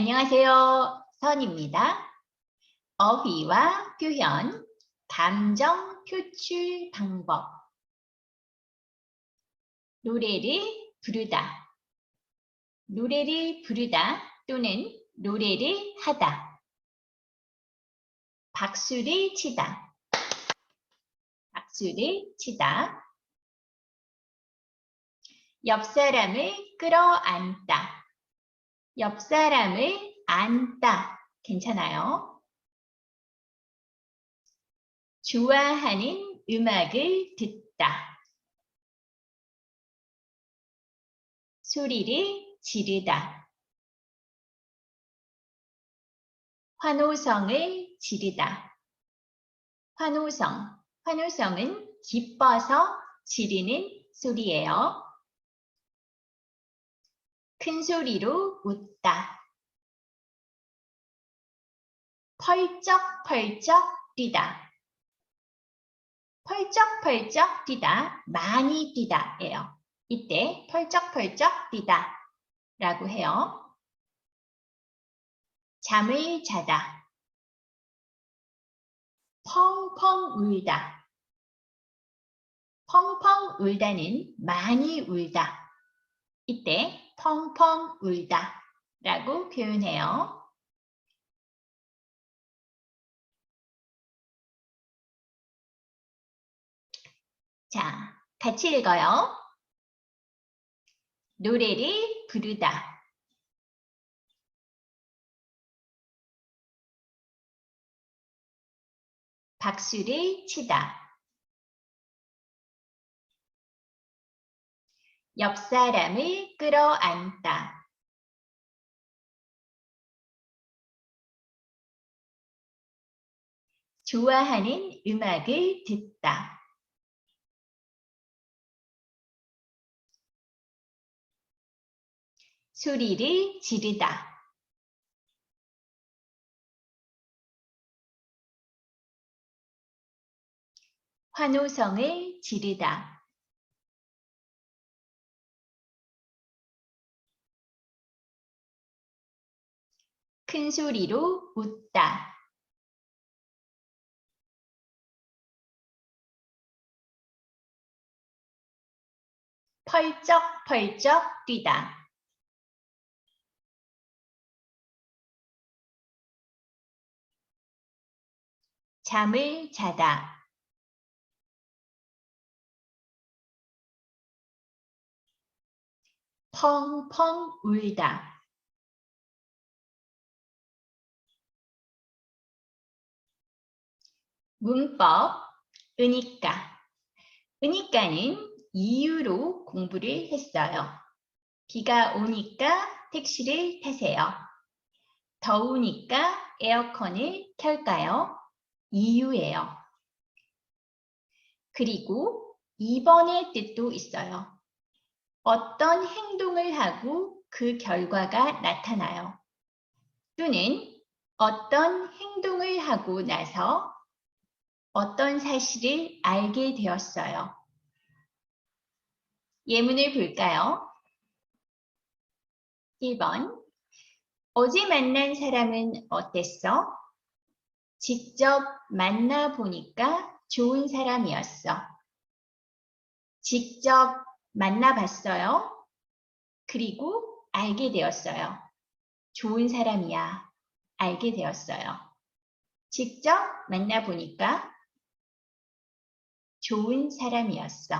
안녕하세요. 선입니다. 어휘와 표현, 감정 표출 방법. 노래를 부르다. 노래를 부르다 또는 노래를 하다. 박수를 치다. 박수를 치다. 옆 사람을 끌어안다. 옆 사람을 안다. 괜찮아요? 좋아하는 음악을 듣다. 소리를 지르다. 환호성을 지르다. 환호성. 환호성은 기뻐서 지르는 소리예요. 큰 소리로 웃다. 펄쩍펄쩍 뛰다. 펄쩍펄쩍 뛰다, 많이 뛰다 예요. 이때 펄쩍펄쩍 뛰다 라고 해요. 잠을 자다. 펑펑 울다. 펑펑 울다는 많이 울다. 이때 펑펑 울다 라고 표현해요. 자, 같이 읽어요. 노래를 부르다. 박수를 치다. 옆 사람을 끌어안다. 좋아하는 음악을 듣다. 소리를 지르다. 환호성을 지르다. 큰 소리로 웃다. 펄쩍펄쩍 뛰다. 잠을 자다. 펑펑 울다. 문법, 으니까. 으니까는 이유로 공부를 했어요. 비가 오니까 택시를 타세요. 더우니까 에어컨을 켤까요? 이유예요. 그리고 2번의 뜻도 있어요. 어떤 행동을 하고 그 결과가 나타나요. 또는 어떤 행동을 하고 나서 어떤 사실을 알게 되었어요. 예문을 볼까요? 1번. 어제 만난 사람은 어땠어? 직접 만나보니까 좋은 사람이었어. 직접 만나봤어요. 그리고 알게 되었어요. 좋은 사람이야. 알게 되었어요. 직접 만나보니까 좋은 사람이었어.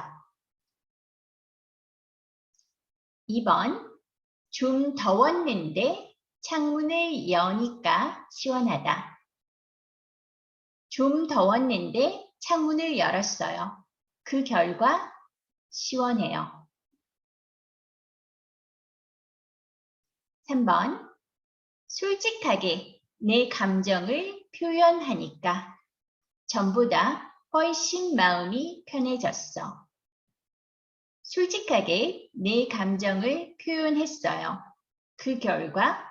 2번. 좀 더웠는데 창문을 여니까 시원하다. 좀 더웠는데 창문을 열었어요. 그 결과 시원해요. 3번. 솔직하게 내 감정을 표현하니까 전보다 훨씬 마음이 편해졌어. 솔직하게 내 감정을 표현했어요. 그 결과,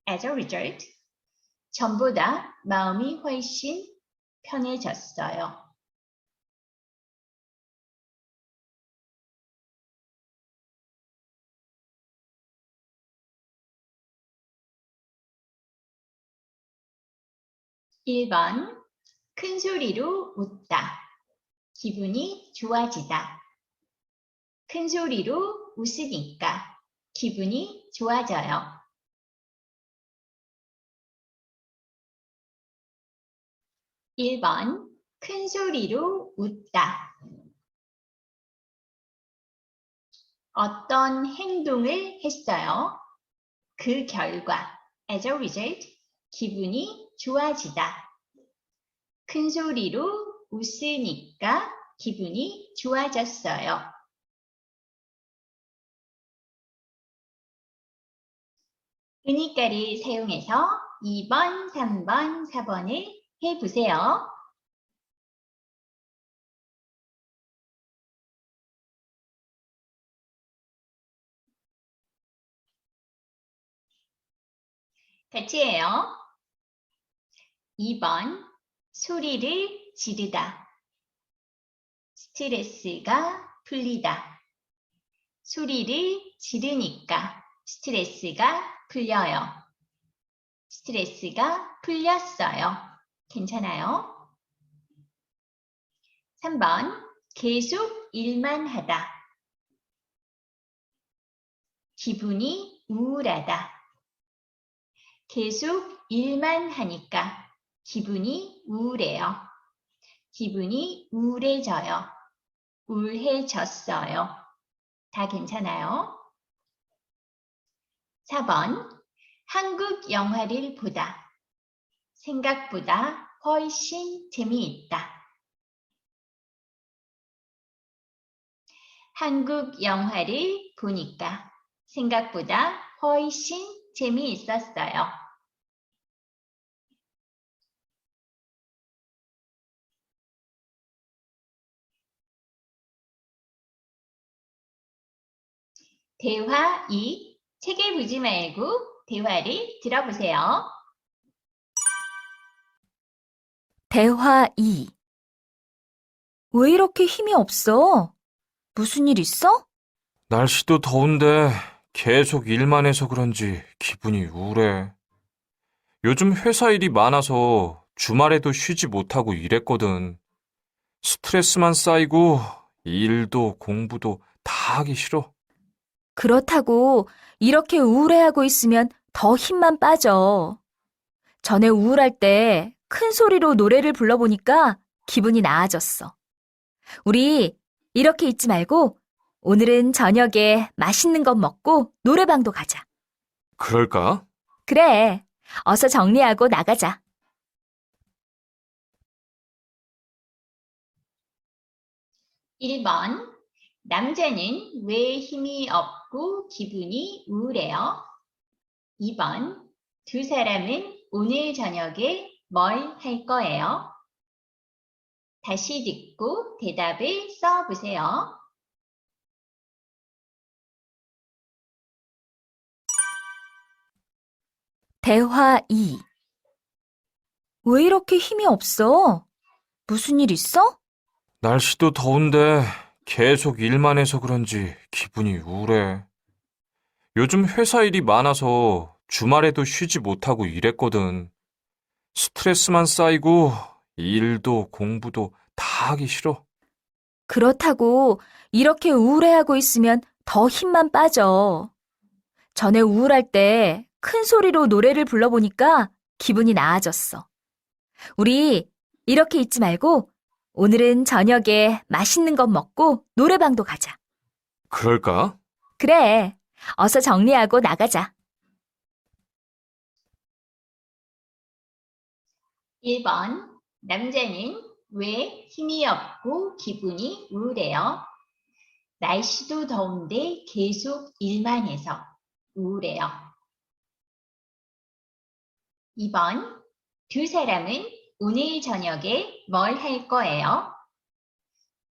as a result, 전보다 마음이 훨씬 편해졌어요. 1번 큰 소리로 웃다. 기분이 좋아지다. 큰 소리로 웃으니까 기분이 좋아져요. 1번 큰 소리로 웃다. 어떤 행동을 했어요. 그 결과 as a result 기분이 좋아지다. 큰 소리로 웃으니까 기분이 좋아졌어요. 그니까를 사용해서 2번, 3번, 4번을 해보세요. 같이 해요. 2번 소리를 지르다. 스트레스가 풀리다. 소리를 지르니까 스트레스가 풀려요. 스트레스가 풀렸어요. 괜찮아요? 3번 계속 일만 하다. 기분이 우울하다. 계속 일만 하니까 기분이 우울해요. 기분이 우울해져요. 우울해졌어요. 다 괜찮아요? 4번 한국 영화를 보다. 생각보다 훨씬 재미있다. 한국 영화를 보니까 생각보다 훨씬 재미있었어요. 대화 2. 책을 보지 말고 대화를 들어보세요. 대화 2. 왜 이렇게 힘이 없어? 무슨 일 있어? 날씨도 더운데 계속 일만 해서 그런지 기분이 우울해. 요즘 회사 일이 많아서 주말에도 쉬지 못하고 일했거든. 스트레스만 쌓이고 일도 공부도 다 하기 싫어. 그렇다고 이렇게 우울해하고 있으면 더 힘만 빠져. 전에 우울할 때 큰 소리로 노래를 불러보니까 기분이 나아졌어. 우리 이렇게 있지 말고 오늘은 저녁에 맛있는 것 먹고 노래방도 가자. 그럴까? 그래, 어서 정리하고 나가자. 1번 남자는 왜 힘이 없고 기분이 우울해요? 2번 두 사람은 오늘 저녁에 뭘 할 거예요? 다시 듣고 대답을 써보세요. 대화 2. 왜 이렇게 힘이 없어? 무슨 일 있어? 날씨도 더운데 계속 일만 해서 그런지 기분이 우울해. 요즘 회사 일이 많아서 주말에도 쉬지 못하고 일했거든. 스트레스만 쌓이고 일도 공부도 다 하기 싫어. 그렇다고 이렇게 우울해하고 있으면 더 힘만 빠져. 전에 우울할 때 큰 소리로 노래를 불러보니까 기분이 나아졌어. 우리 이렇게 있지 말고 오늘은 저녁에 맛있는 것 먹고 노래방도 가자. 그럴까? 그래, 어서 정리하고 나가자. 1번 남자는 왜 힘이 없고 기분이 우울해요? 날씨도 더운데 계속 일만 해서 우울해요. 2번 두 사람은 오늘 저녁에 뭘 할 거예요?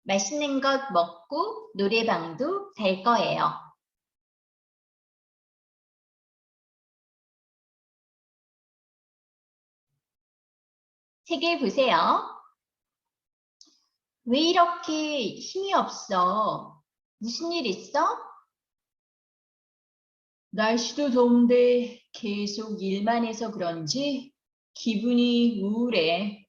맛있는 것 먹고 노래방도 갈 거예요. 책을 보세요. 왜 이렇게 힘이 없어? 무슨 일 있어? 날씨도 더운데 계속 일만 해서 그런지 기분이 우울해.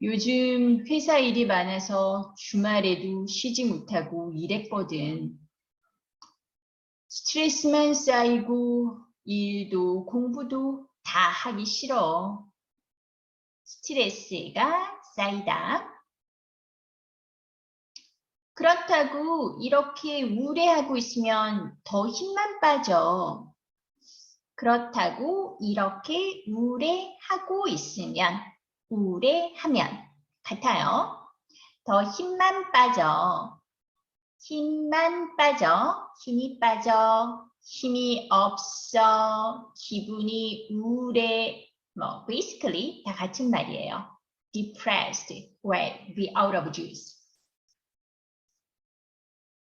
요즘 회사 일이 많아서 주말에도 쉬지 못하고 일했거든. 스트레스만 쌓이고 일도 공부도 다 하기 싫어. 스트레스가 쌓이다. 그렇다고 이렇게 우울해하고 있으면 더 힘만 빠져. 그렇다고 이렇게 우울해하고 있으면, 우울해하면 같아요. 더 힘만 빠져. 힘만 빠져. 힘이 빠져. 힘이 없어. 기분이 우울해. basically 다 같은 말이에요. depressed or be out of juice.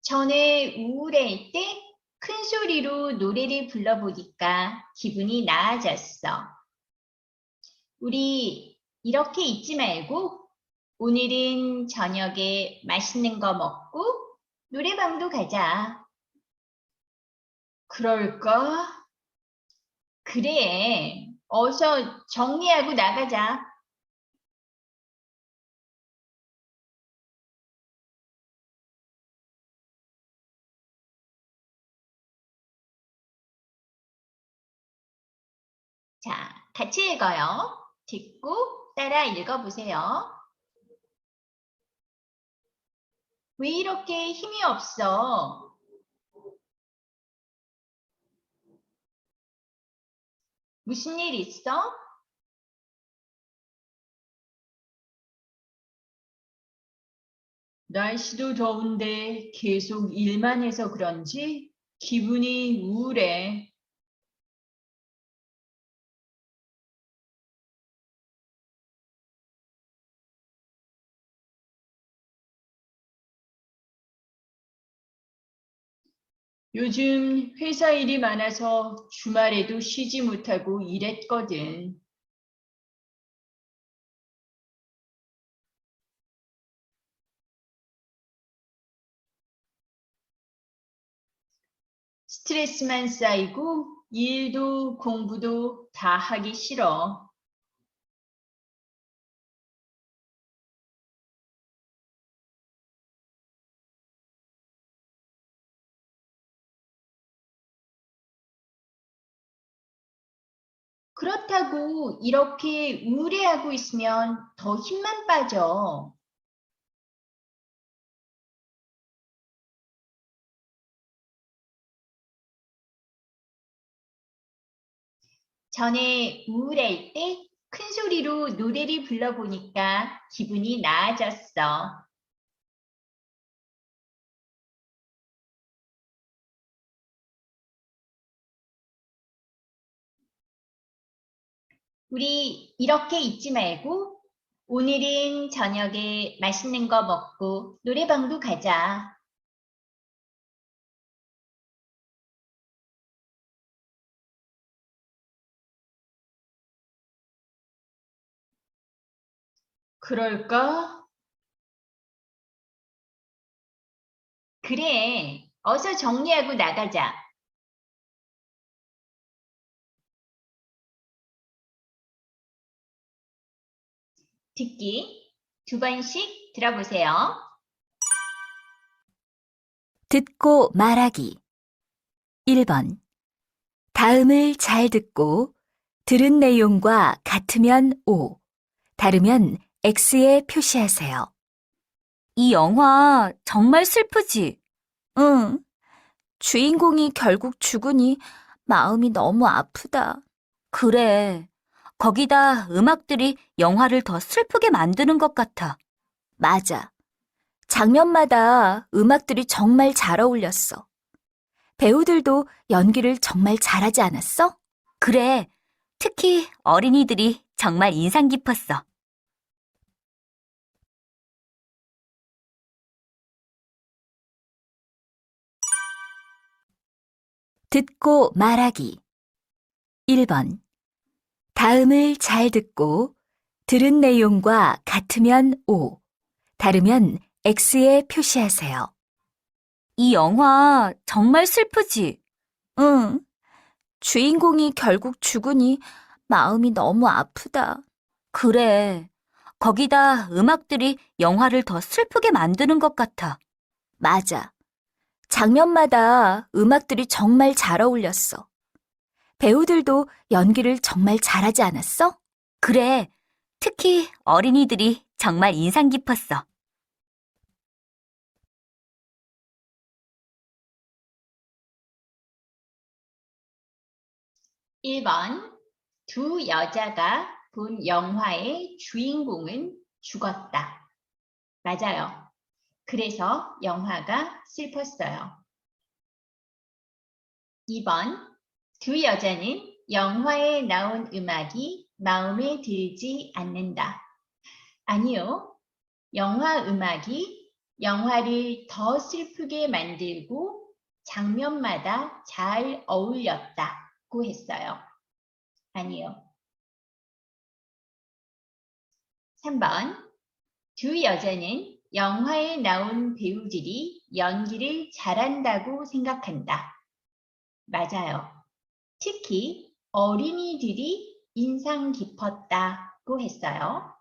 전에 우울할 때 큰 소리로 노래를 불러보니까 기분이 나아졌어. 우리 이렇게 있지 말고 오늘은 저녁에 맛있는 거 먹고 노래방도 가자. 그럴까? 그래. 어서 정리하고 나가자. 자, 같이 읽어요. 듣고 따라 읽어보세요. 왜 이렇게 힘이 없어? 무슨 일 있어? 날씨도 더운데 계속 일만 해서 그런지 기분이 우울해. 요즘 회사 일이 많아서 주말에도 쉬지 못하고 일했거든. 스트레스만 쌓이고 일도 공부도 다 하기 싫어. 그렇다고 이렇게 우울해하고 있으면 더 힘만 빠져. 전에 우울할 때 큰 소리로 노래를 불러보니까 기분이 나아졌어. 우리 이렇게 있지 말고 오늘은 저녁에 맛있는 거 먹고 노래방도 가자. 그럴까? 그래, 어서 정리하고 나가자. 듣기 2번씩 들어보세요. 듣고 말하기. 1번. 다음을 잘 듣고 들은 내용과 같으면 O, 다르면 X에 표시하세요. 이 영화 정말 슬프지? 응. 주인공이 결국 죽으니 마음이 너무 아프다. 그래. 거기다 음악들이 영화를 더 슬프게 만드는 것 같아. 맞아. 장면마다 음악들이 정말 잘 어울렸어. 배우들도 연기를 정말 잘하지 않았어? 그래. 특히 어린이들이 정말 인상 깊었어. 듣고 말하기. 1번. 다음을 잘 듣고 들은 내용과 같으면 O, 다르면 X에 표시하세요. 이 영화 정말 슬프지? 응. 주인공이 결국 죽으니 마음이 너무 아프다. 그래. 거기다 음악들이 영화를 더 슬프게 만드는 것 같아. 맞아. 장면마다 음악들이 정말 잘 어울렸어. 배우들도 연기를 정말 잘하지 않았어? 그래. 특히 어린이들이 정말 인상 깊었어. 1번. 두 여자가 본 영화의 주인공은 죽었다. 맞아요. 그래서 영화가 슬펐어요. 2번. 두 여자는 영화에 나온 음악이 마음에 들지 않는다. 아니요. 영화 음악이 영화를 더 슬프게 만들고 장면마다 잘 어울렸다고 했어요. 아니요. 3번. 두 여자는 영화에 나온 배우들이 연기를 잘한다고 생각한다. 맞아요. 특히 어린이들이 인상 깊었다고 했어요.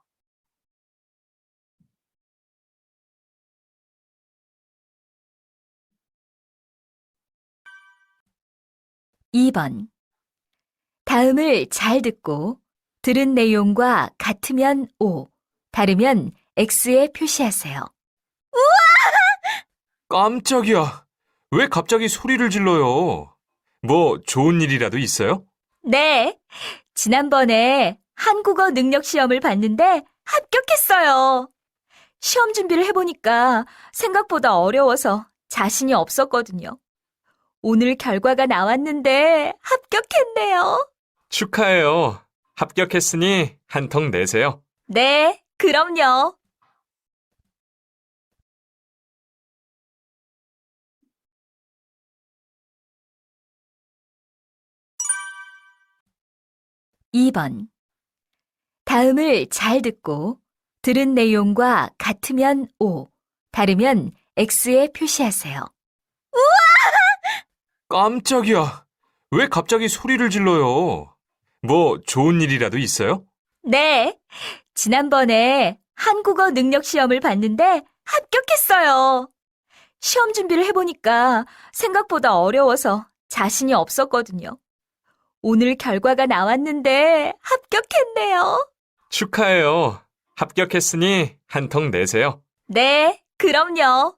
2번. 다음을 잘 듣고 들은 내용과 같으면 O, 다르면 X에 표시하세요. 깜짝이야. 왜 갑자기 소리를 질러요? 뭐 좋은 일이라도 있어요? 네. 지난번에 한국어 능력 시험을 봤는데 합격했어요. 시험 준비를 해보니까 생각보다 어려워서 자신이 없었거든요. 오늘 결과가 나왔는데 합격했네요. 축하해요. 합격했으니 한 통 내세요. 네, 그럼요. 2번. 다음을 잘 듣고 들은 내용과 같으면 O, 다르면 X에 표시하세요. 깜짝이야. 왜 갑자기 소리를 질러요? 뭐 좋은 일이라도 있어요? 네. 지난번에 한국어 능력 시험을 봤는데 합격했어요. 시험 준비를 해보니까 생각보다 어려워서 자신이 없었거든요. 오늘 결과가 나왔는데 합격했네요. 축하해요. 합격했으니 한 통 내세요. 네, 그럼요.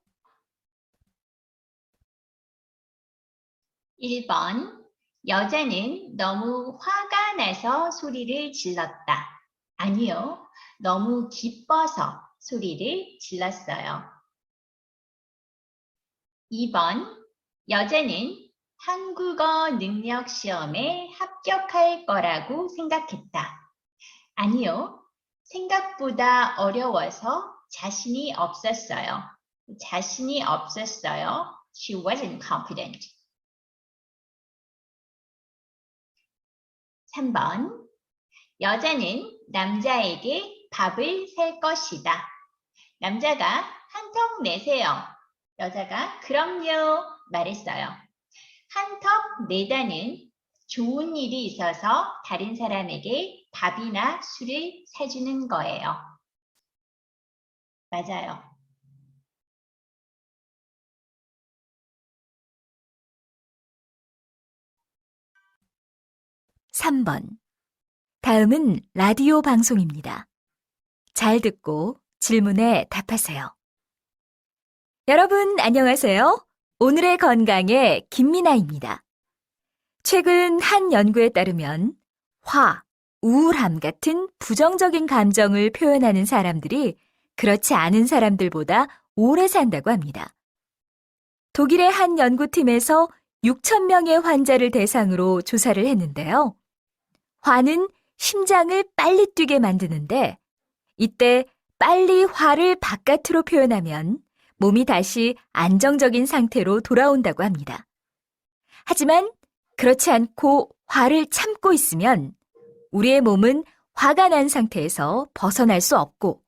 1번. 여자는 너무 화가 나서 소리를 질렀다. 아니요. 너무 기뻐서 소리를 질렀어요. 2번. 여자는 한국어 능력 시험에 합격할 거라고 생각했다. 아니요. 생각보다 어려워서 자신이 없었어요. 자신이 없었어요. She wasn't confident. 3번. 여자는 남자에게 밥을 살 것이다. 남자가 한 턱 내세요. 여자가 그럼요 말했어요. 한 턱 내다는 좋은 일이 있어서 다른 사람에게 밥이나 술을 사주는 거예요. 맞아요. 3번. 다음은 라디오 방송입니다. 잘 듣고 질문에 답하세요. 여러분, 안녕하세요. 오늘의 건강의 김미나입니다. 최근 한 연구에 따르면 화, 우울함 같은 부정적인 감정을 표현하는 사람들이 그렇지 않은 사람들보다 오래 산다고 합니다. 독일의 한 연구팀에서 6천 명의 환자를 대상으로 조사를 했는데요. 화는 심장을 빨리 뛰게 만드는데 이때 빨리 화를 바깥으로 표현하면 몸이 다시 안정적인 상태로 돌아온다고 합니다. 하지만 그렇지 않고 화를 참고 있으면 우리의 몸은 화가 난 상태에서 벗어날 수 없고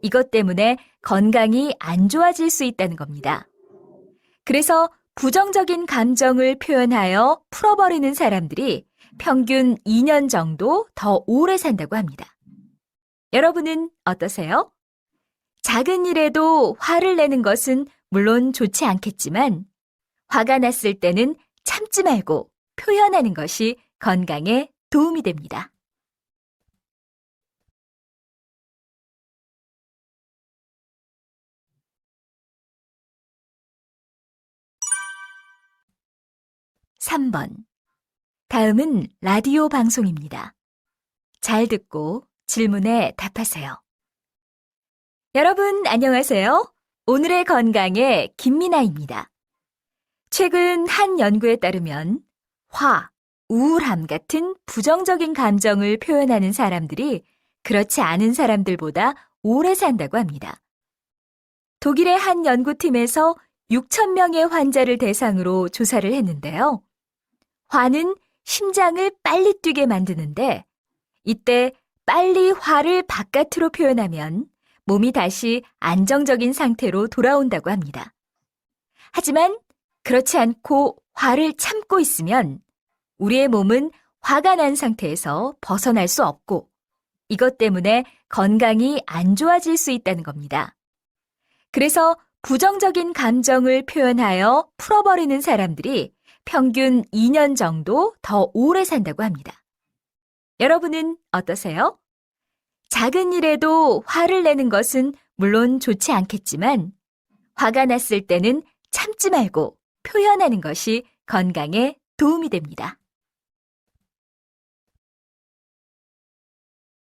이것 때문에 건강이 안 좋아질 수 있다는 겁니다. 그래서 부정적인 감정을 표현하여 풀어버리는 사람들이 평균 2년 정도 더 오래 산다고 합니다. 여러분은 어떠세요? 작은 일에도 화를 내는 것은 물론 좋지 않겠지만 화가 났을 때는 참지 말고 표현하는 것이 건강에 도움이 됩니다. (3번) 다음은 라디오 방송입니다. 잘 듣고 질문에 답하세요. 여러분 안녕하세요. 오늘의 건강의 김미나입니다. 최근 한 연구에 따르면 화, 우울함 같은 부정적인 감정을 표현하는 사람들이 그렇지 않은 사람들보다 오래 산다고 합니다. 독일의 한 연구팀에서 6,000명의 환자를 대상으로 조사를 했는데요. 화는 심장을 빨리 뛰게 만드는데 이때 빨리 화를 바깥으로 표현하면 몸이 다시 안정적인 상태로 돌아온다고 합니다. 하지만 그렇지 않고 화를 참고 있으면 우리의 몸은 화가 난 상태에서 벗어날 수 없고 이것 때문에 건강이 안 좋아질 수 있다는 겁니다. 그래서 부정적인 감정을 표현하여 풀어버리는 사람들이 평균 2년 정도 더 오래 산다고 합니다. 여러분은 어떠세요? 작은 일에도 화를 내는 것은 물론 좋지 않겠지만 화가 났을 때는 참지 말고 표현하는 것이 건강에 도움이 됩니다.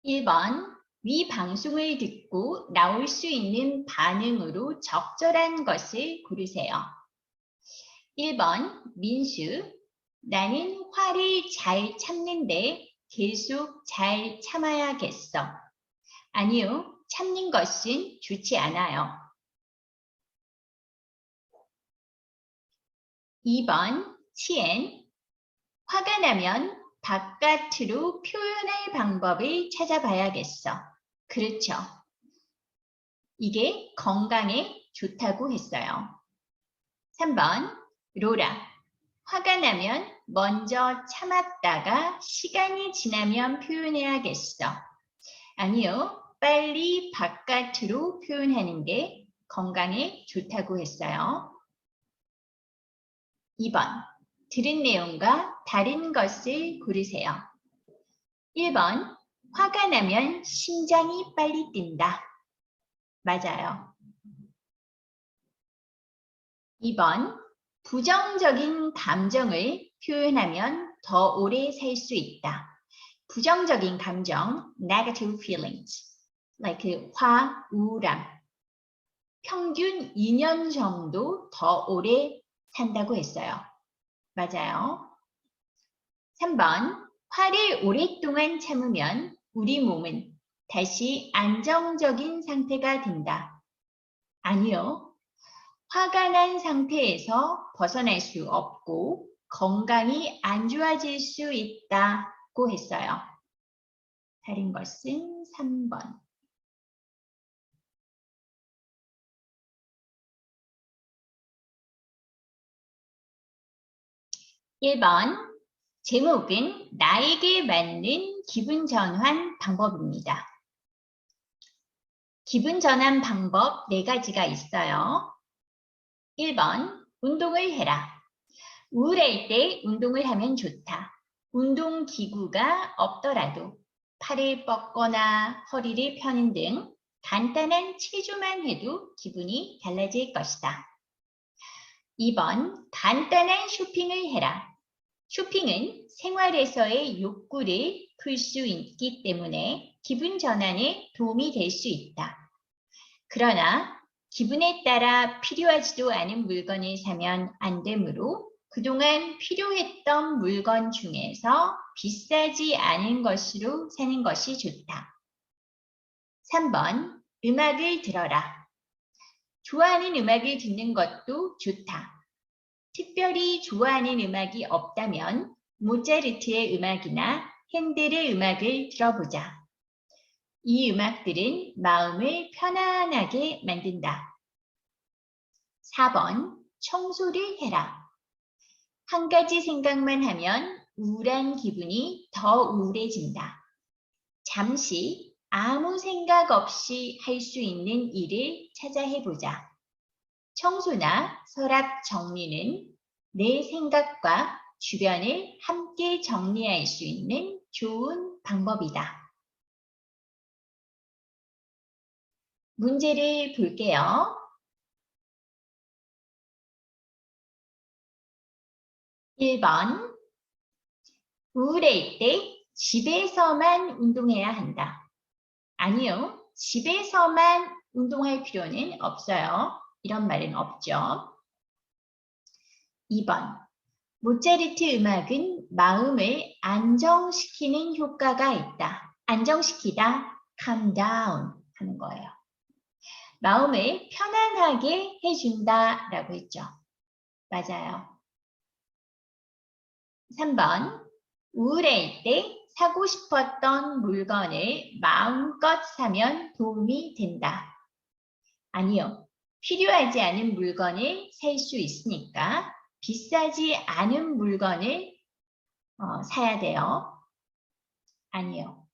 1번, 위 방송을 듣고 나올 수 있는 반응으로 적절한 것을 고르세요. 1번, 민수, 나는 화를 잘 참는데 계속 잘 참아야겠어. 아니요, 참는 것은 좋지 않아요. 2번, 치엔, 화가 나면 바깥으로 표현할 방법을 찾아봐야겠어. 그렇죠. 이게 건강에 좋다고 했어요. 3번, 로라. 화가 나면 먼저 참았다가 시간이 지나면 표현해야겠어. 아니요, 빨리 바깥으로 표현하는 게 건강에 좋다고 했어요. 2번, 들은 내용과 다른 것을 고르세요. 1번, 화가 나면 심장이 빨리 뛴다. 맞아요. 2번, 부정적인 감정을 표현하면 더 오래 살 수 있다. 부정적인 감정, negative feelings, like 화, 우울함. 평균 2년 정도 더 오래 산다고 했어요. 맞아요. 3번, 화를 오랫동안 참으면 우리 몸은 다시 안정적인 상태가 된다. 아니요. 화가 난 상태에서 벗어날 수 없고 건강이 안 좋아질 수 있다고 했어요. 다른 것은 3번. 1번, 제목은 나에게 맞는 기분 전환 방법입니다. 기분 전환 방법 4가지가 있어요. 1번, 운동을 해라. 우울할 때 운동을 하면 좋다. 운동기구가 없더라도 팔을 뻗거나 허리를 펴는 등 간단한 체조만 해도 기분이 달라질 것이다. 2번, 간단한 쇼핑을 해라. 쇼핑은 생활에서의 욕구를 풀 수 있기 때문에 기분 전환에 도움이 될 수 있다. 그러나 기분에 따라 필요하지도 않은 물건을 사면 안 되므로 그동안 필요했던 물건 중에서 비싸지 않은 것으로 사는 것이 좋다. 3번, 음악을 들어라. 좋아하는 음악을 듣는 것도 좋다. 특별히 좋아하는 음악이 없다면 모차르트의 음악이나 핸델의 음악을 들어보자. 이 음악들은 마음을 편안하게 만든다. 4번, 청소를 해라. 한 가지 생각만 하면 우울한 기분이 더 우울해진다. 잠시 아무 생각 없이 할 수 있는 일을 찾아 해보자. 청소나 서랍 정리는 내 생각과 주변을 함께 정리할 수 있는 좋은 방법이다. 문제를 볼게요. 1번. 우울할 때 집에서만 운동해야 한다. 아니요. 집에서만 운동할 필요는 없어요. 이런 말은 없죠. 2번. 모차르트 음악은 마음을 안정시키는 효과가 있다. 안정시키다, calm down 하는 거예요. 마음을 편안하게 해준다 라고 했죠. 맞아요. 3번. 우울할 때 사고 싶었던 물건을 마음껏 사면 도움이 된다. 아니요. 필요하지 않은 물건을 살 수 있으니까 비싸지 않은 물건을 사야 돼요. 아니요.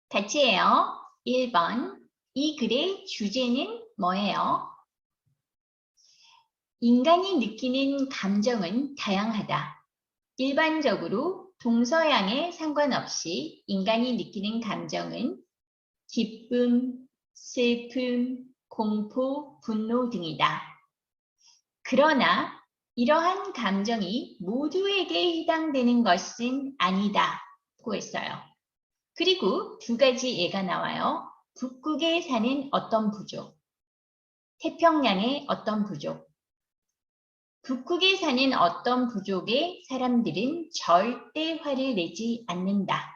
같이 해요. 1번. 이 글의 주제는 뭐예요? 인간이 느끼는 감정은 다양하다. 일반적으로 동서양에 상관없이 인간이 느끼는 감정은 기쁨, 슬픔, 공포, 분노 등이다. 그러나 이러한 감정이 모두에게 해당되는 것은 아니다고 했어요. 그리고 두 가지 예가 나와요. 북극에 사는 어떤 부족, 태평양의 어떤 부족. 북극에 사는 어떤 부족의 사람들은 절대 화를 내지 않는다.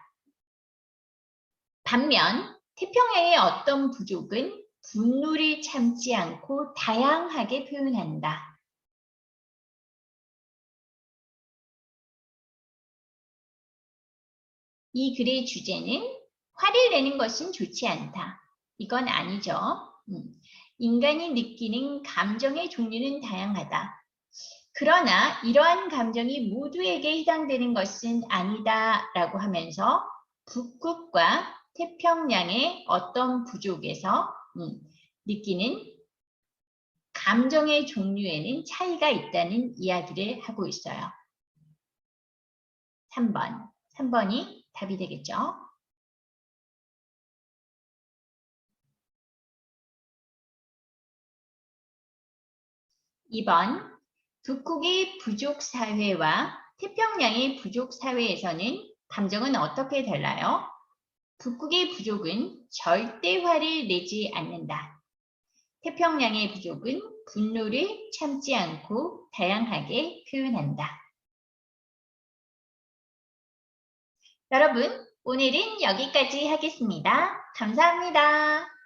반면 태평양의 어떤 부족은 분노를 참지 않고 다양하게 표현한다. 이 글의 주제는 화를 내는 것은 좋지 않다. 이건 아니죠. 인간이 느끼는 감정의 종류는 다양하다. 그러나 이러한 감정이 모두에게 해당되는 것은 아니다 라고 하면서 북극과 태평양의 어떤 부족에서 느끼는 감정의 종류에는 차이가 있다는 이야기를 하고 있어요. 3번. 3번이 답이 되겠죠? (2번) 북극의 부족 사회와 태평양의 부족 사회에서는 감정은 어떻게 달라요? 북극의 부족은 절대 화를 내지 않는다. 태평양의 부족은 분노를 참지 않고 다양하게 표현한다. 여러분, 오늘은 여기까지 하겠습니다. 감사합니다.